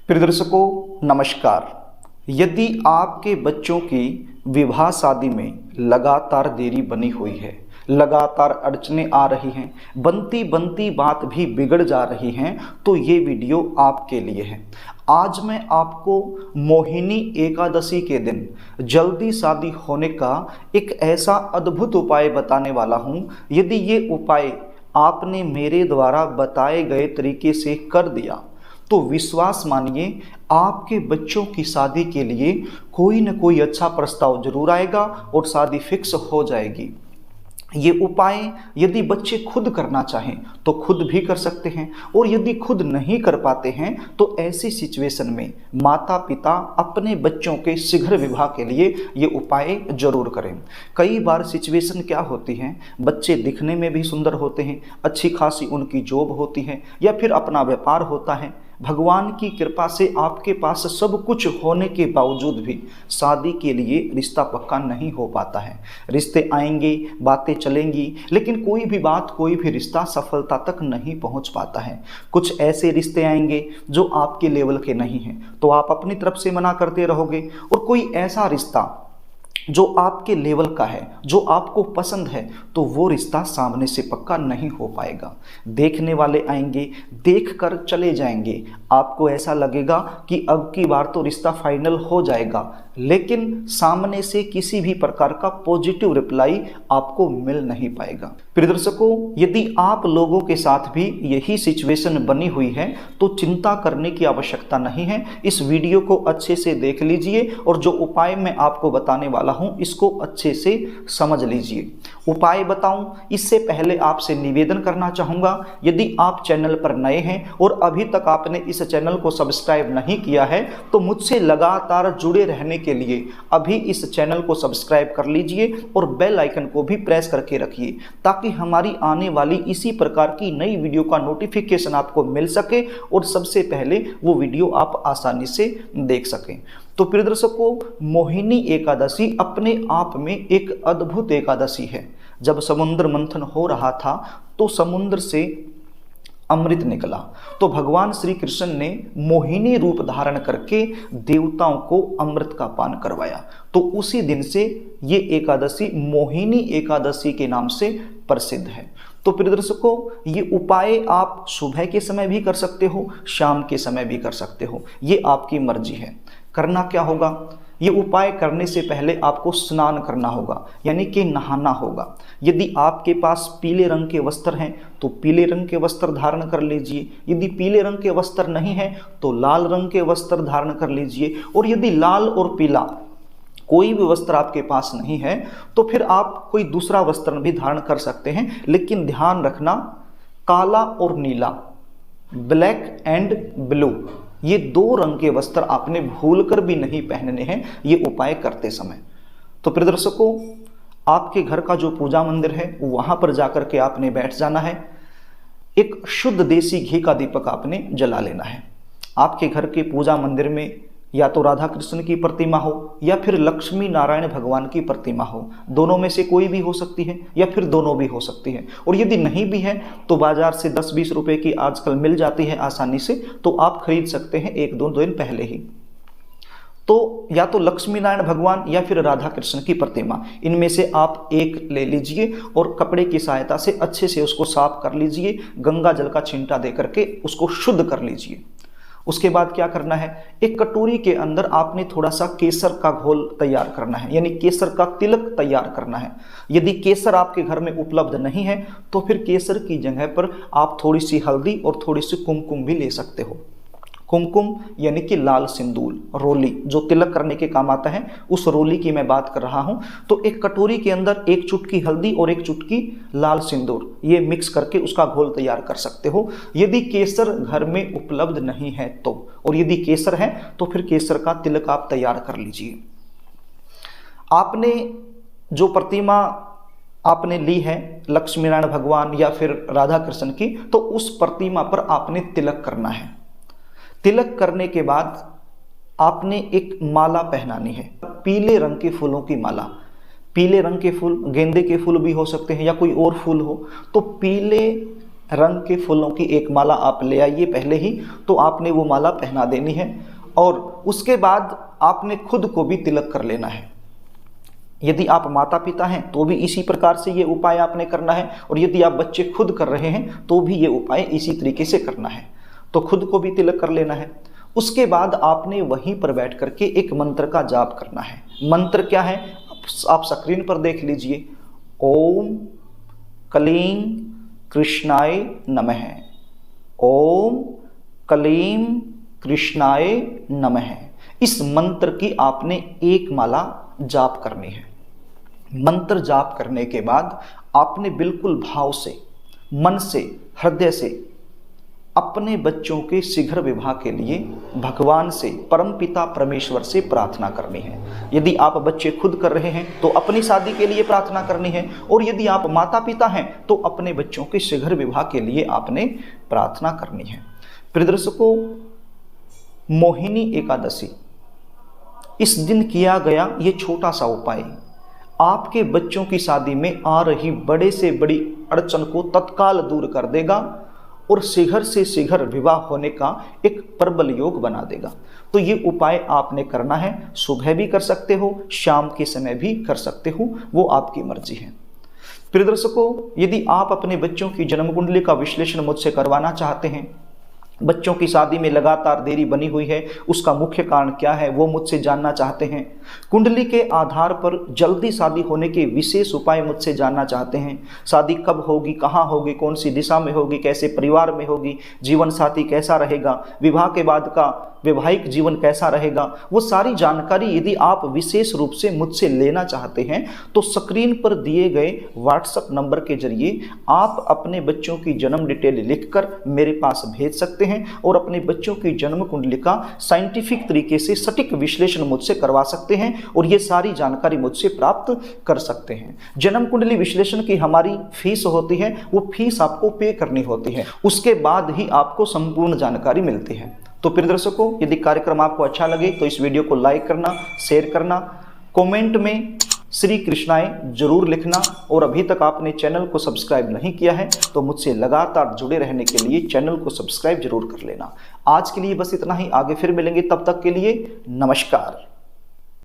प्रिय दर्शकों नमस्कार। यदि आपके बच्चों की विवाह शादी में लगातार देरी बनी हुई है, लगातार अड़चनें आ रही हैं, बनती बनती बात भी बिगड़ जा रही हैं, तो ये वीडियो आपके लिए है। आज मैं आपको मोहिनी एकादशी के दिन जल्दी शादी होने का एक ऐसा अद्भुत उपाय बताने वाला हूँ। यदि ये उपाय आपने मेरे द्वारा बताए गए तरीके से कर दिया तो विश्वास मानिए आपके बच्चों की शादी के लिए कोई न कोई अच्छा प्रस्ताव जरूर आएगा और शादी फिक्स हो जाएगी। ये उपाय यदि बच्चे खुद करना चाहें तो खुद भी कर सकते हैं, और यदि खुद नहीं कर पाते हैं तो ऐसी सिचुएशन में माता पिता अपने बच्चों के शीघ्र विवाह के लिए ये उपाय जरूर करें। कई बार सिचुएशन क्या होती है, बच्चे दिखने में भी सुंदर होते हैं, अच्छी खासी उनकी जॉब होती है या फिर अपना व्यापार होता है, भगवान की कृपा से आपके पास सब कुछ होने के बावजूद भी शादी के लिए रिश्ता पक्का नहीं हो पाता है। रिश्ते आएंगे, बातें चलेंगी, लेकिन कोई भी बात, कोई भी रिश्ता सफलता तक नहीं पहुंच पाता है। कुछ ऐसे रिश्ते आएंगे जो आपके लेवल के नहीं हैं तो आप अपनी तरफ से मना करते रहोगे, और कोई ऐसा रिश्ता जो आपके लेवल का है, जो आपको पसंद है, तो वो रिश्ता सामने से पक्का नहीं हो पाएगा। देखने वाले आएंगे, देखकर चले जाएंगे, आपको ऐसा लगेगा कि अब की बार तो रिश्ता फाइनल हो जाएगा, लेकिन सामने से किसी भी प्रकार का पॉजिटिव रिप्लाई आपको मिल नहीं पाएगा। प्रिय दर्शकों, यदि आप लोगों के साथ भी यही सिचुएशन बनी हुई है तो चिंता करने की आवश्यकता नहीं है। इस वीडियो को अच्छे से देख लीजिए और जो उपाय मैं आपको बताने वाला हूं इसको अच्छे से समझ लीजिए। उपाय बताऊं इससे पहले आपसे निवेदन करना चाहूंगा, यदि आप चैनल पर नए हैं और अभी तक आपने इस चैनल को सब्सक्राइब नहीं किया है तो मुझसे लगातार जुड़े रहने के लिए अभी इस चैनल को सब्सक्राइब कर लीजिए और बेल आइकन को भी प्रेस करके रखिए, ताकि हमारी आने वाली इसी प्रकार की नई वीडियो का नोटिफिकेशन आपको मिल सके और सबसे पहले वो वीडियो आप आसानी से देख सकें। तो प्रिय दर्शकों, मोहिनी एकादशी अपने आप में एक अद्भुत एकादशी है। जब समुद्र मंथन हो रहा था तो समुद्र से अमृत निकला, तो भगवान श्री कृष्ण ने मोहिनी रूप धारण करके देवताओं को अमृत का पान करवाया। तो उसी दिन से ये एकादशी मोहिनी एकादशी के नाम से प्रसिद्ध है। तो प्रिय दर्शकों, ये उपाय आप सुबह के समय भी कर सकते हो, शाम के समय भी कर सकते हो, ये आपकी मर्जी है। करना क्या होगा, ये उपाय करने से पहले आपको स्नान करना होगा, यानी कि नहाना होगा। यदि आपके पास पीले रंग के वस्त्र हैं तो पीले रंग के वस्त्र धारण कर लीजिए, यदि पीले रंग के वस्त्र नहीं हैं तो लाल रंग के वस्त्र धारण कर लीजिए, और यदि लाल और पीला कोई भी वस्त्र आपके पास नहीं है तो फिर आप कोई दूसरा वस्त्र भी धारण कर सकते हैं, लेकिन ध्यान रखना काला और नीला, ब्लैक एंड ब्लू, ये दो रंग के वस्त्र आपने भूलकर भी नहीं पहनने हैं ये उपाय करते समय। तो प्रिय दर्शकों, आपके घर का जो पूजा मंदिर है वहां पर जाकर के आपने बैठ जाना है। एक शुद्ध देसी घी का दीपक आपने जला लेना है। आपके घर के पूजा मंदिर में या तो राधा कृष्ण की प्रतिमा हो या फिर लक्ष्मी नारायण भगवान की प्रतिमा हो, दोनों में से कोई भी हो सकती है या फिर दोनों भी हो सकती है। और यदि नहीं भी है तो बाजार से 10-20 रुपए की आजकल मिल जाती है आसानी से, तो आप खरीद सकते हैं 1-2 दिन पहले ही। तो या तो लक्ष्मी नारायण भगवान या फिर राधा कृष्ण की प्रतिमा, इनमें से आप एक ले लीजिए और कपड़े की सहायता से अच्छे से उसको साफ कर लीजिए, गंगा जल का छींटा दे करके उसको शुद्ध कर लीजिए। उसके बाद क्या करना है, एक कटोरी के अंदर आपने थोड़ा सा केसर का घोल तैयार करना है, यानी केसर का तिलक तैयार करना है। यदि केसर आपके घर में उपलब्ध नहीं है तो फिर केसर की जगह पर आप थोड़ी सी हल्दी और थोड़ी सी कुमकुम भी ले सकते हो। कुमकुम यानी कि लाल सिंदूर, रोली जो तिलक करने के काम आता है, उस रोली की मैं बात कर रहा हूं। तो एक कटोरी के अंदर 1 चुटकी हल्दी और 1 चुटकी लाल सिंदूर, ये मिक्स करके उसका घोल तैयार कर सकते हो, यदि केसर घर में उपलब्ध नहीं है तो। और यदि केसर है तो फिर केसर का तिलक आप तैयार कर लीजिए। आपने जो प्रतिमा आपने ली है लक्ष्मी नारायण भगवान या फिर राधा कृष्ण की, तो उस प्रतिमा पर आपने तिलक करना है। तिलक करने के बाद आपने एक माला पहनानी है, पीले रंग के फूलों की माला। पीले रंग के फूल, गेंदे के फूल भी हो सकते हैं या कोई और फूल हो, तो पीले रंग के फूलों की एक माला आप ले आइए पहले ही, तो आपने वो माला पहना देनी है और उसके बाद आपने खुद को भी तिलक कर लेना है। यदि आप माता पिता हैं तो भी इसी प्रकार से ये उपाय आपने करना है, और यदि आप बच्चे खुद कर रहे हैं तो भी ये उपाय इसी तरीके से करना है। तो खुद को भी तिलक कर लेना है। उसके बाद आपने वहीं पर बैठ करके एक मंत्र का जाप करना है। मंत्र क्या है आप स्क्रीन पर देख लीजिए। ओम क्लीं कृष्णाय नमः। ओम क्लीं कृष्णाय नमः। इस मंत्र की आपने एक माला जाप करनी है। मंत्र जाप करने के बाद आपने बिल्कुल भाव से, मन से, हृदय से अपने बच्चों के शीघ्र विवाह के लिए भगवान से, परमपिता परमेश्वर से प्रार्थना करनी है। यदि आप बच्चे खुद कर रहे हैं तो अपनी शादी के लिए प्रार्थना करनी है, और यदि आप माता पिता हैं तो अपने बच्चों के शीघ्र विवाह के लिए आपने प्रार्थना करनी है। प्रिय दर्शकों, मोहिनी एकादशी, इस दिन किया गया ये छोटा सा उपाय आपके बच्चों की शादी में आ रही बड़े से बड़ी अड़चन को तत्काल दूर कर देगा और शीघ्र से शीघ्र विवाह होने का एक प्रबल योग बना देगा। तो ये उपाय आपने करना है। सुबह भी कर सकते हो, शाम के समय भी कर सकते हो, वो आपकी मर्जी है। प्रिय दर्शकों, यदि आप अपने बच्चों की जन्म कुंडली का विश्लेषण मुझसे करवाना चाहते हैं, बच्चों की शादी में लगातार देरी बनी हुई है, उसका मुख्य कारण क्या है वो मुझसे जानना चाहते हैं, कुंडली के आधार पर जल्दी शादी होने के विशेष उपाय मुझसे जानना चाहते हैं, शादी कब होगी, कहाँ होगी, कौन सी दिशा में होगी, कैसे परिवार में होगी, जीवन साथी कैसा रहेगा, विवाह के बाद का वैवाहिक जीवन कैसा रहेगा, वो सारी जानकारी यदि आप विशेष रूप से मुझसे लेना चाहते हैं तो स्क्रीन पर दिए गए व्हाट्सएप नंबर के जरिए आप अपने बच्चों की जन्म डिटेल लिखकर मेरे पास भेज सकते हैं और अपने बच्चों की जन्म कुंडली का साइंटिफिक तरीके से सटीक विश्लेषण मुझसे करवा सकते हैं और ये सारी जानकारी मुझसे प्राप्त कर सकते हैं। जन्म कुंडली विश्लेषण की हमारी फीस होती है, वो फीस आपको पे करनी होती है, उसके बाद ही आपको संपूर्ण जानकारी मिलती है। तो प्रिय दर्शकों, यदि कार्यक्रम आपको अच्छा लगे तो इस वीडियो को लाइक करना, शेयर करना, कमेंट में श्री कृष्णाय जरूर लिखना, और अभी तक आपने चैनल को सब्सक्राइब नहीं किया है तो मुझसे लगातार जुड़े रहने के लिए चैनल को सब्सक्राइब जरूर कर लेना। आज के लिए बस इतना ही, आगे फिर मिलेंगे, तब तक के लिए नमस्कार।